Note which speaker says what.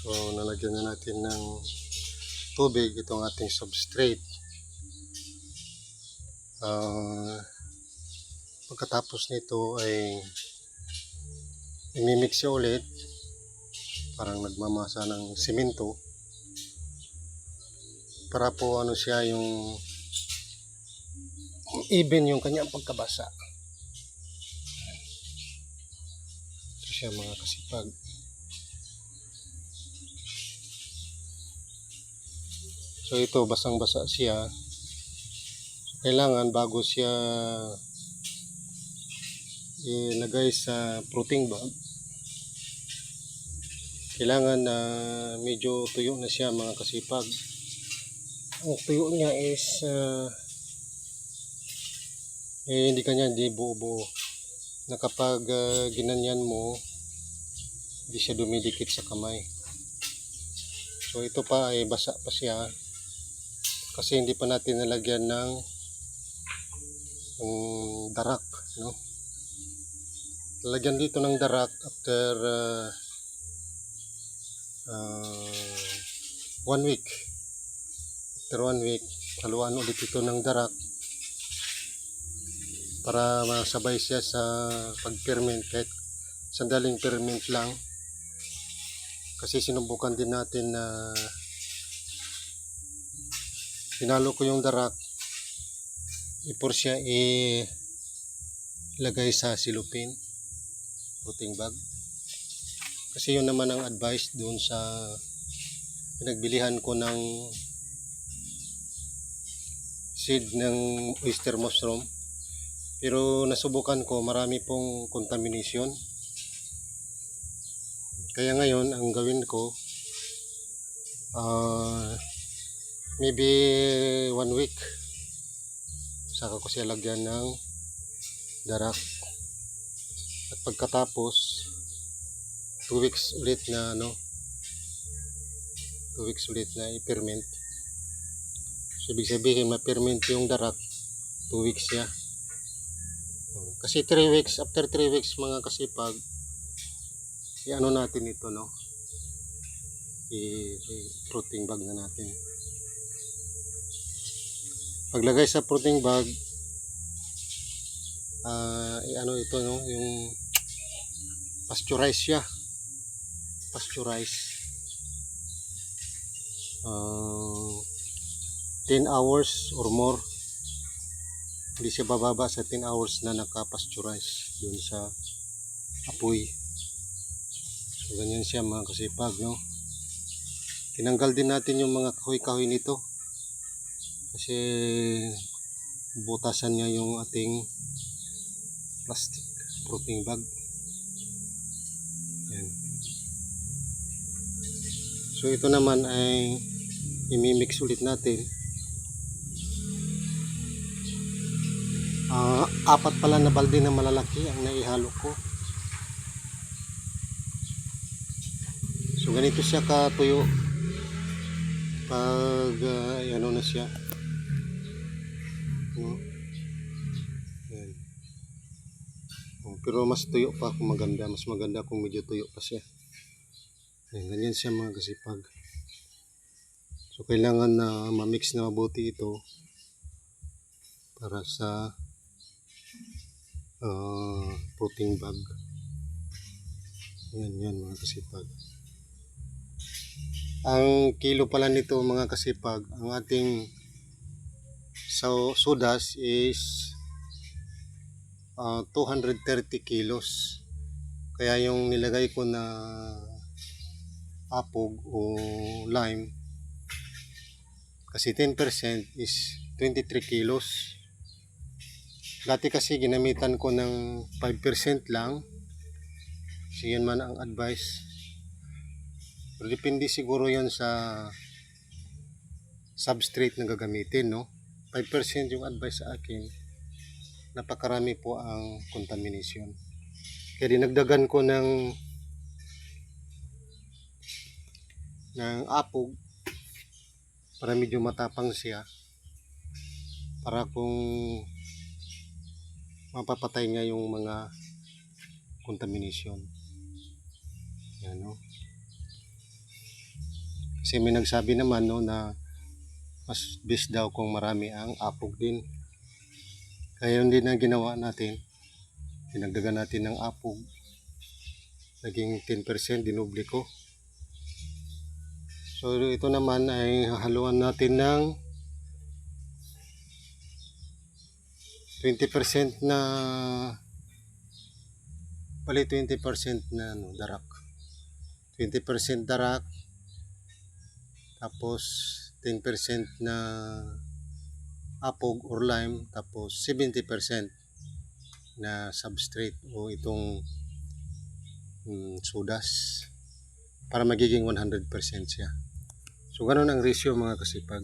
Speaker 1: So nalagyan na natin ng tubig itong ating substrate. Pagkatapos nito ay imimix siya ulit, parang nagmamasa ng simento, para po ano siya, yung even yung kanyang pagkabasa. Ito siya mga kasipag. So ito, basang-basa siya. So, kailangan bago siya ilagay sa fruiting bag, kailangan na medyo tuyo na siya mga kasipag. Ang tuyo niya is hindi buo-buo, na kapag ginanyan mo, hindi siya dumidikit sa kamay. So ito pa ay basa pa siya kasi hindi pa natin nalagyan ng darak, no? Lalagyan dito ng darak after 1 week. After 1 week, haluan ulit ito ng darak para masabay siya sa pag-ferment, kahit sandaling ferment lang. Kasi sinubukan din natin na hinalo ko yung darak before siya ilagay sa silupin, fruiting bag. Kasi yun naman ang advice doon sa pinagbilihan ko ng seed ng oyster mushroom. Pero nasubukan ko, marami pong contamination. Kaya ngayon, ang gawin ko, maybe 1 week, saka ko siya lagyan ng darak. At pagkatapos, 2 weeks ulit na 2 weeks ulit na i-ferment. So, ibig sabihin, ma-ferment yung darak, 2 weeks siya. Kasi 3 weeks, after 3 weeks mga kasipag, i-ano natin ito, no? I-fruiting bag na natin. Paglagay sa fruiting bag, i-ano ito, no? Yung pasteurize siya. Pasteurize. 10 hours or more. Hindi siya bababa sa 10 hours na naka-pasteurize doon sa apoy. So ganyan siya mga kasipag, no? Tinanggal din natin yung mga kahoy-kahoy nito kasi butasan niya yung ating plastic fruiting bag. Yan. So ito naman ay imimix ulit natin. 4 pala na balde na malalaki ang naihalo ko. So ganito siya katuyo pag ano na siya, no? Yan. Pero mas tuyo pa kung maganda, mas maganda kung medyo tuyo pa siya. Yan, ganyan siya mga kasipag. So kailangan na ma-mix na mabuti ito para sa fruiting bag. Yan mga kasipag. Ang kilo pala nito mga kasipag, ang ating sodas is 230 kilos. Kaya yung nilagay ko na apog o lime, kasi 10% is 23 kilos. Dati kasi ginamitan ko ng 5% lang. So yan man ang advice. Pero depende siguro yan sa substrate na gagamitin, no? 5% yung advice sa akin. Napakarami po ang contamination. Kaya dinagdagan ko ng apog para medyo matapang siya, para kung mapapatay nga yung mga contamination. Yan, no? Kasi may nagsabi naman no na mas best daw kung marami ang apog din. Kaya yun din ang ginawa natin. Dinagdagan natin ng apog. Naging 10%, dinoble ko. So ito naman ay hahaluan natin ng 20% na 20% na darak. 20% darak, tapos 10% na apog or lime, tapos 70% na substrate o itong sodas para magiging 100% siya. So ganun ang ratio mga kasipag.